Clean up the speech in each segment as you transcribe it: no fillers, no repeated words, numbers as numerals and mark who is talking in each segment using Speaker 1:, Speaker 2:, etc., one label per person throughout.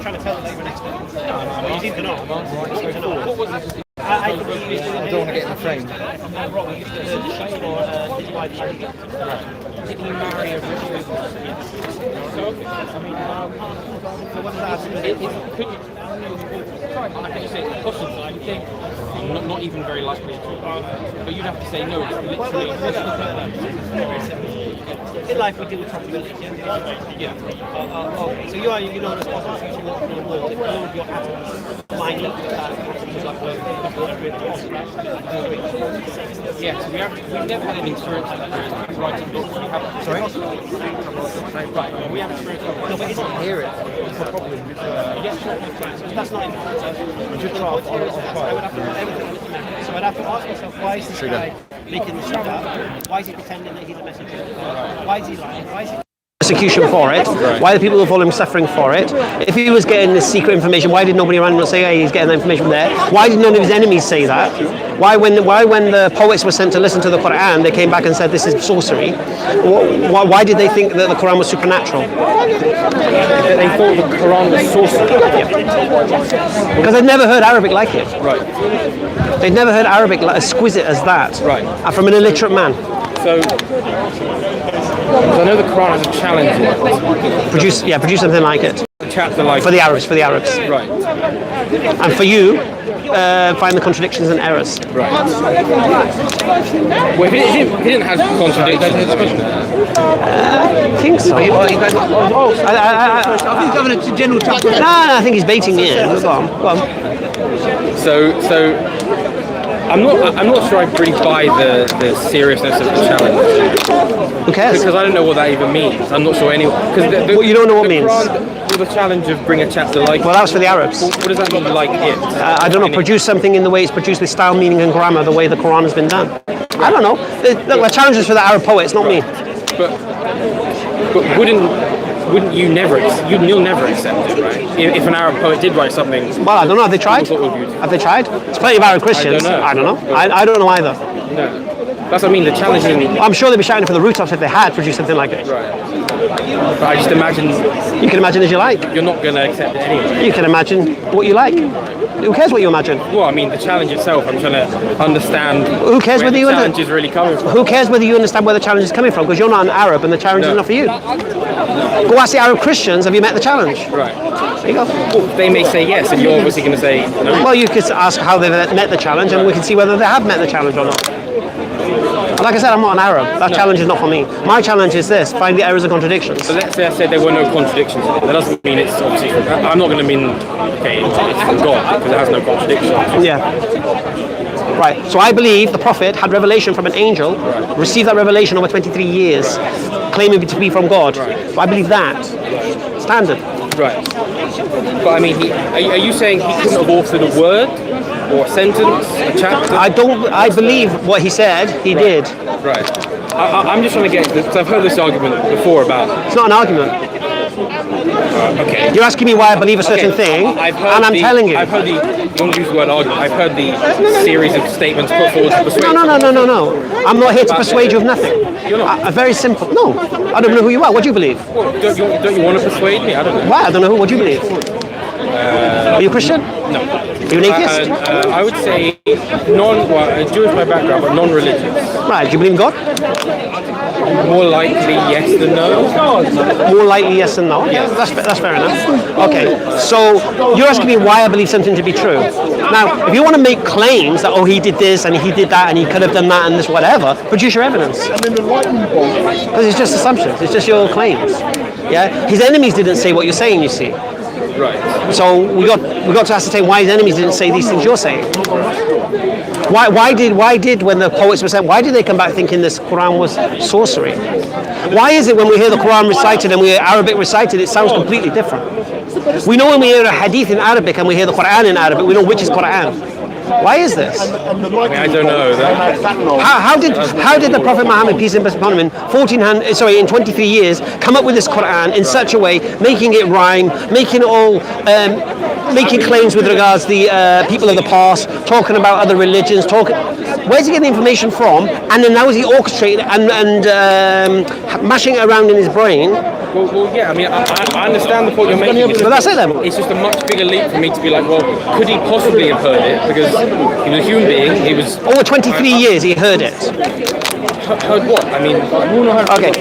Speaker 1: Trying to tell them that you're an expert. You seem to know. What was it? I don't
Speaker 2: want to get in the frame.
Speaker 1: Did you marry a rich I can just say it's possible. I think not even very likely at all. But you'd have to say no. It's literally. In life, we deal with probability. Yeah. Okay. So you know the responsibility to look for the world. If all of your atoms line up with that, yeah. So we've never had any experience like that. Writing books.
Speaker 2: Sorry.
Speaker 1: Right. We have experience. No, but it's not
Speaker 2: Hear it. It's a problem.
Speaker 1: Yes, that's not important. So I'd have to ask myself, why is this guy making the shit up? Why is he pretending that he's a messenger? Why is he lying? Why is he persecution for it? Why are the people who follow him suffering for it? If he was getting this secret information, why did nobody around him say, hey, he's getting that information from there? Why did none of his enemies say that? Why when the poets were sent to listen to the Quran, they came back and said this is sorcery? Why did they think that the Quran was supernatural?
Speaker 2: They thought the Quran was sorcery.
Speaker 1: Because they'd never heard Arabic like it.
Speaker 2: Right.
Speaker 1: They'd never heard Arabic like exquisite as that.
Speaker 2: Right.
Speaker 1: From an illiterate man.
Speaker 2: So I know the Quran has a challenge in it.
Speaker 1: Produce something like it.
Speaker 2: A chapter like
Speaker 1: for the Arabs.
Speaker 2: Right.
Speaker 1: And for you, find the contradictions and errors.
Speaker 2: Right. Well, if it didn't have contradictions,
Speaker 1: I think so.
Speaker 2: I think he's having a general chat.
Speaker 1: No, I think he's baiting me in. Go on.
Speaker 2: So I'm not sure I really buy the seriousness of the challenge.
Speaker 1: Who cares?
Speaker 2: Because I don't know what that even means. I'm not sure anyone.
Speaker 1: Well, you don't know what it means.
Speaker 2: The challenge of bring a chapter like.
Speaker 1: Well, that was for the Arabs.
Speaker 2: What does that mean, like it?
Speaker 1: I don't know. Produce something in the way it's produced with style, meaning, and grammar, the way the Quran has been done. I don't know. The challenge is for the Arab poets, not me.
Speaker 2: But wouldn't you'll never accept it, right? If an Arab poet did write something.
Speaker 1: Well, I don't know. Have they tried? Have they tried? There's plenty of Arab Christians. I don't know. I don't know either.
Speaker 2: No. That's what I mean. The challenge is.
Speaker 1: I'm sure they'd be shouting for the rooftops if they had produced something like it.
Speaker 2: Right. But I just imagine.
Speaker 1: You can imagine as you like.
Speaker 2: You're not going to accept it anyway.
Speaker 1: You can imagine what you like. Who cares what you imagine?
Speaker 2: Well, I mean, the challenge itself, I'm trying to understand.
Speaker 1: Who cares whether
Speaker 2: the
Speaker 1: you
Speaker 2: challenge is really coming from?
Speaker 1: Who cares whether you understand where the challenge is coming from? Because you're not an Arab and the challenge is not for you. Go ask the Arab Christians, have you met the challenge?
Speaker 2: Right.
Speaker 1: There you go.
Speaker 2: Well, they may say yes, and you're obviously going to say no.
Speaker 1: Well, you could ask how they've met the challenge, and we can see whether they have met the challenge or not. Like I said, I'm not an Arab. That challenge is not for me. My challenge is this: find the errors and contradictions.
Speaker 2: So let's say I said there were no contradictions in it. That doesn't mean it's obviously. I'm not going to mean okay, it's from God because it has no contradictions.
Speaker 1: Yeah. Right. So I believe the Prophet had revelation from an angel, received that revelation over 23 years, claiming it to be from God. So I believe that. Standard.
Speaker 2: Right. But I mean, are you saying he couldn't have authored a word or a sentence, a chapter?
Speaker 1: I believe what he said, he did.
Speaker 2: Right. I'm just trying to get this, because I've heard this argument before about.
Speaker 1: It's not an argument.
Speaker 2: Okay.
Speaker 1: You're asking me why I believe a certain thing, and I'm telling you.
Speaker 2: I've heard you don't use the word argument. I've heard the series of statements put forward to persuade.
Speaker 1: No. I'm not here to persuade you of nothing.
Speaker 2: You're not.
Speaker 1: Very simple. No, I don't know who you are. What do you believe?
Speaker 2: Well, don't you want to persuade me? I don't know.
Speaker 1: Why? I don't know. What do you believe? Are you a Christian?
Speaker 2: No.
Speaker 1: Are you an atheist?
Speaker 2: I would say Jewish by background, but non-religious.
Speaker 1: Right. Do you believe in God?
Speaker 2: More likely yes than no.
Speaker 1: More likely yes than no.
Speaker 2: Yes.
Speaker 1: That's fair enough. Okay. So you're asking me why I believe something to be true. Now, if you want to make claims that he did this and he did that and he could have done that and this whatever, produce your evidence. Because it's just assumptions. It's just your claims. Yeah. His enemies didn't say what you're saying. You see.
Speaker 2: Right.
Speaker 1: So we got to ascertain why his enemies didn't say these things you're saying. Why did when the poets were sent, why did they come back thinking this Quran was sorcery? Why is it when we hear the Quran recited and we hear Arabic recited, it sounds completely different? We know when we hear a hadith in Arabic and we hear the Quran in Arabic, we know which is Quran. Why is this?
Speaker 2: I mean, I don't know.
Speaker 1: How did the Prophet Muhammad, peace and blessings upon him, in 23 years, come up with this Quran in such a way, making it rhyme, making it all, making claims with regards to the people of the past, talking about other religions, where's he getting the information from? And then how is he orchestrating and mashing it around in his brain?
Speaker 2: Well, yeah, I mean, I understand the point you're making.
Speaker 1: But that's it then.
Speaker 2: It's just a much bigger leap for me to be like, well, could he possibly have heard it? Because he was a human being, he was...
Speaker 1: Over 23 years he heard it.
Speaker 2: Heard what? I mean,
Speaker 1: okay.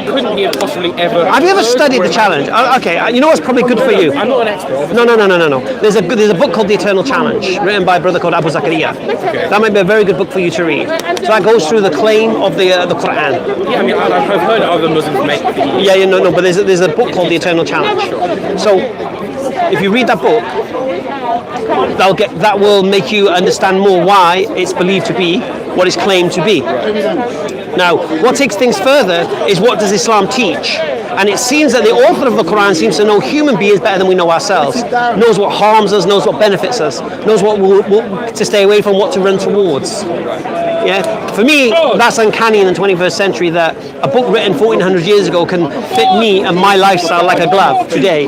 Speaker 2: Couldn't he have possibly ever...
Speaker 1: Have you ever studied the challenge? Okay, you know what's probably good for you?
Speaker 2: I'm not an expert.
Speaker 1: No. There's a book called The Eternal Challenge, written by a brother called Abu Zakaria. Okay. That might be a very good book for you to read. So that goes through the claim of the Quran.
Speaker 2: Yeah, I mean, I've heard other Muslims make...
Speaker 1: No, but there's a book called The Eternal Challenge. So, if you read that book, that will make you understand more why it's believed to be what it's claimed to be. Now, what takes things further is what does Islam teach? And it seems that the author of the Quran seems to know human beings better than we know ourselves, knows what harms us, knows what benefits us, knows what to stay away from, what to run towards. Yeah, for me, that's uncanny in the 21st century that a book written 1400 years ago can fit me and my lifestyle like a glove today,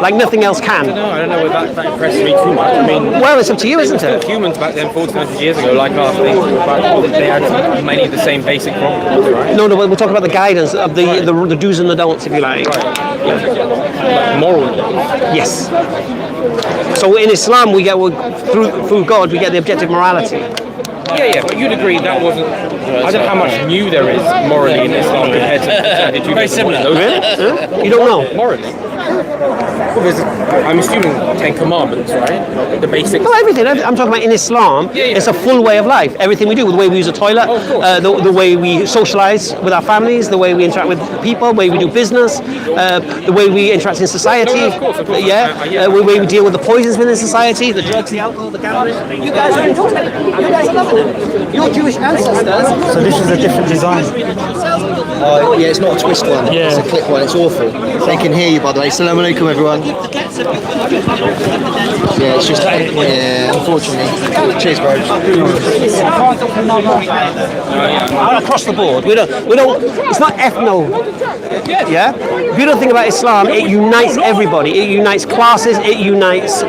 Speaker 1: like nothing else can.
Speaker 2: I don't know whether that impresses me too much. I mean,
Speaker 1: well, it's up to you, isn't it?
Speaker 2: Humans back then, 1400 years ago, like us, they had many of the same basic problems, right?
Speaker 1: No, we're talking about the guidance of the do's and the don'ts, if you like.
Speaker 2: Right. Like moral.
Speaker 1: Yes. So in Islam, we get through God, we get the objective morality.
Speaker 2: Yeah, but you'd agree that wasn't... I don't know how much new there is morally in Islam compared to Judaism.
Speaker 3: Very similar.
Speaker 1: Really? You don't know?
Speaker 2: Morally? Well, I'm assuming 10 Commandments, right? The basics.
Speaker 1: No, everything. I'm talking about in Islam, it's a full way of life. Everything we do, the way we use a toilet, the way we socialize with our families, the way we interact with people, the way we do business, the way we interact in society.
Speaker 2: Of course.
Speaker 1: The way we deal with the poisons within society, the drugs, the alcohol, the gambling. You guys are enjoying it. You guys are loving it. Your Jewish ancestors.
Speaker 3: So this is a different design.
Speaker 4: Yeah, it's not a twist one.
Speaker 3: Yeah.
Speaker 4: It's a click one. It's awful. They can hear you, by the way. Assalamu alaikum, everyone. Yeah, it's just unfortunately. Cheers, bro.
Speaker 1: Across the board, we don't. It's not ethno. Yeah. Beautiful thing about Islam, it unites everybody. It unites classes. It unites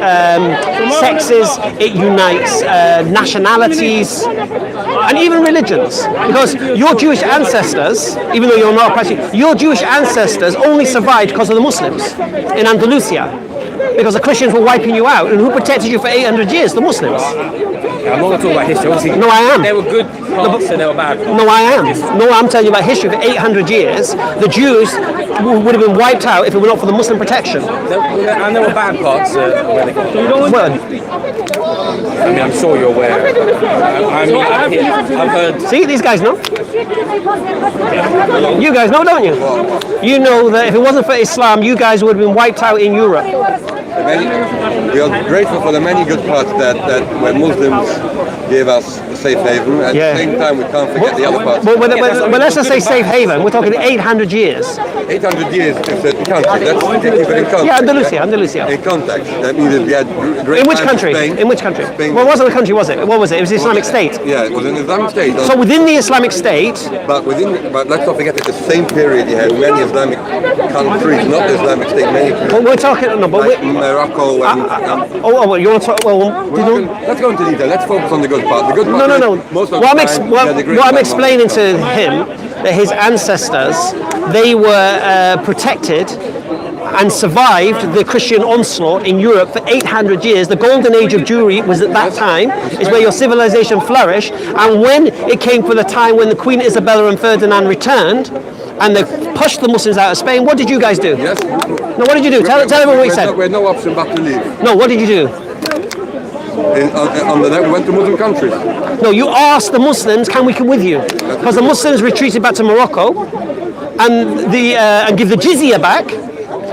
Speaker 1: sexes. It unites nationalities, and even religions. Because your Jewish ancestors, even though you're not practicing, your Jewish ancestors only survived because of the Muslims in Andalusia. Because the Christians were wiping you out, and who protected you for 800 years? The Muslims.
Speaker 2: I'm not talking about history. Obviously,
Speaker 1: no, I am.
Speaker 2: There were good parts and there were bad parts.
Speaker 1: No, I am. No, I'm telling you about history. For 800 years, the Jews would have been wiped out if it were not for the Muslim protection.
Speaker 2: And there were bad parts where they got.
Speaker 1: Well,
Speaker 2: I mean, I'm sure you're aware. I've heard.
Speaker 1: See, these guys know. You guys know, don't you? You know that if it wasn't for Islam, you guys would have been wiped out in Europe.
Speaker 5: We are grateful for the many good parts that when Muslims gave us a safe haven. At the same time, we can't forget the other parts.
Speaker 1: But let's just say safe haven. We're talking 800 years.
Speaker 5: 800 years is a country. That's even in context.
Speaker 1: Yeah, Andalusia.
Speaker 5: In context, that means that we had great.
Speaker 1: In which country?
Speaker 5: Spain.
Speaker 1: In which country?
Speaker 5: Spain.
Speaker 1: Well, it wasn't a country, was it? What was it? It was the Islamic State.
Speaker 5: Yeah, it was an Islamic State.
Speaker 1: So within the Islamic State,
Speaker 5: but let's not forget that the same period you had many Islamic countries, not the Islamic State, many.
Speaker 1: But we're talking
Speaker 5: like Morocco and.
Speaker 1: You want to talk?
Speaker 5: Let's go into detail. Let's focus on the good part. The good part.
Speaker 1: No. What I'm explaining to him, that his ancestors, they were protected and survived the Christian onslaught in Europe for 800 years. The golden age of Jewry was at that time. It's where your civilization flourished. And when it came for the time when the Queen Isabella and Ferdinand returned, and they pushed the Muslims out of Spain, what did you guys do?
Speaker 5: Yes.
Speaker 1: No, what did you do? Tell everyone what you said.
Speaker 5: We had no option but to leave.
Speaker 1: No, what did you do?
Speaker 5: On the night we went to Muslim countries.
Speaker 1: No, you asked the Muslims, can we come with you? Because the Muslims retreated back to Morocco and give the jizya back,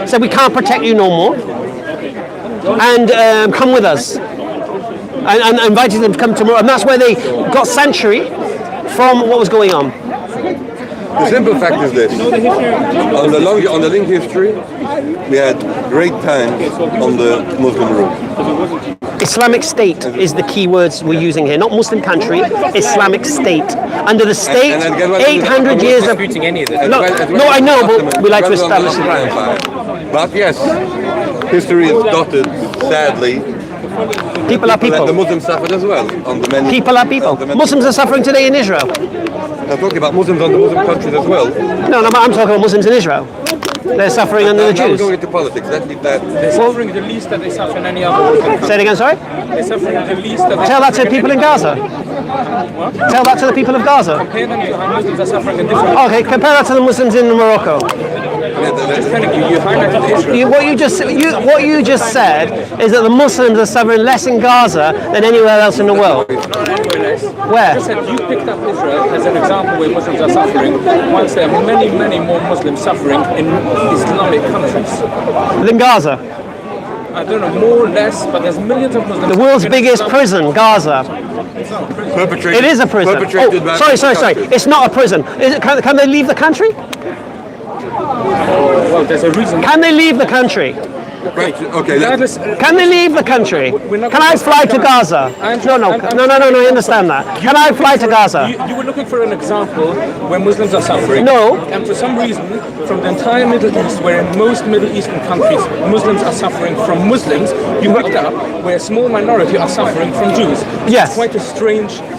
Speaker 1: said we can't protect you no more, and come with us. And invited them to come to Morocco. And that's where they got sanctuary from what was going on.
Speaker 5: The simple fact is this: on the link history, we had great times on the Muslim route.
Speaker 1: Islamic State is the key words we're using here, not Muslim country, Islamic State. Under the state,
Speaker 5: And again, what-
Speaker 1: 800 years of...
Speaker 2: disputing any of this.
Speaker 1: No, no, I know, but we like to establish the ground.
Speaker 5: But yes, history is dotted, sadly.
Speaker 1: People are
Speaker 5: That the
Speaker 1: people.
Speaker 5: Muslims suffered as well. On the many,
Speaker 1: People are people.
Speaker 5: on the many-
Speaker 1: Muslims are suffering today in Israel.
Speaker 5: I'm talking about Muslims on the Muslim countries as well.
Speaker 1: No, no, but I'm talking about Muslims in Israel. They're suffering under the
Speaker 5: Now we're
Speaker 1: Jews.
Speaker 5: going into politics. Let's leave that.
Speaker 2: They're suffering the least that they suffer in any other Muslim country.
Speaker 1: Say it again, sorry?
Speaker 2: They're suffering the least that they
Speaker 1: Tell that to
Speaker 2: suffer
Speaker 1: people in
Speaker 2: any
Speaker 1: Gaza. Tell that to the people of Gaza.
Speaker 2: Compare them to how Muslims are suffering in different.
Speaker 1: Okay, compare that to the Muslims in Morocco.
Speaker 2: Just telling you, you highlighted Israel.
Speaker 1: What you just said is that the Muslims are suffering less in Gaza than anywhere else in the world.
Speaker 2: Not anywhere less.
Speaker 1: Where?
Speaker 2: I just said you picked up Israel as an example where Muslims are suffering, whilst there are many, many more Muslims suffering in Islamic countries.
Speaker 1: Than Gaza.
Speaker 2: I don't know, more or less, but there's millions of Muslims.
Speaker 1: The world's biggest prison, Gaza.
Speaker 5: Perpetrated,
Speaker 1: It is a prison.
Speaker 5: perpetrated
Speaker 1: Oh,
Speaker 5: by-
Speaker 1: sorry. It's not a prison. Can they leave the country?
Speaker 2: Well, there's a reason.
Speaker 1: Can they leave the country?
Speaker 5: Right, okay.
Speaker 2: Regardless,
Speaker 1: Can they leave the country? Can I fly to Gaza? No, I understand that. Can I fly to Gaza?
Speaker 2: you were looking for an example where Muslims are suffering.
Speaker 1: No.
Speaker 2: And for some reason, from the entire Middle East, where in most Middle Eastern countries Muslims are suffering from Muslims, you picked up where a small minority are suffering from Jews.
Speaker 1: Yes.
Speaker 2: It's quite a strange thing.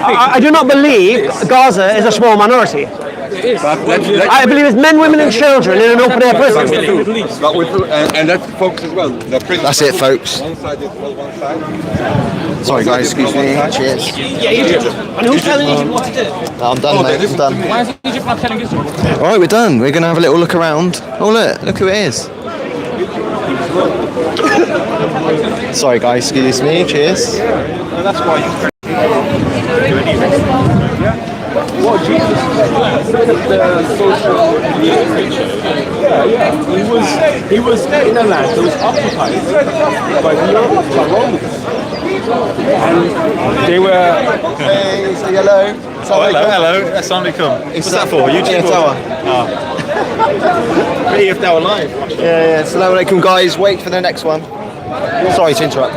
Speaker 1: I do not believe Gaza is a small minority.
Speaker 2: It is.
Speaker 1: I believe it's men, women and children in an open air prison.
Speaker 5: But and that's folks as well. The prison.
Speaker 4: That's it, folks.
Speaker 5: One side is well, one side.
Speaker 4: Sorry, guys, excuse me. Cheers.
Speaker 1: Yeah, Egypt. And who's telling Egypt what to do?
Speaker 4: I'm done, mate. I'm done.
Speaker 2: Why is Egypt not telling Israel?
Speaker 4: All right, we're done. We're going to have a little look around. Oh, look who it is. Sorry, guys, excuse me. Cheers.
Speaker 5: That's why you
Speaker 3: He was in a land that was occupied by the Romans. And they were...
Speaker 4: Hey, say hello.
Speaker 3: Oh, hello. Assalamu alaikum. What's that for? YouTube? EFDawah Live.
Speaker 4: Yeah. Assalamu alaikum, guys. Wait for the next one. Sorry to interrupt.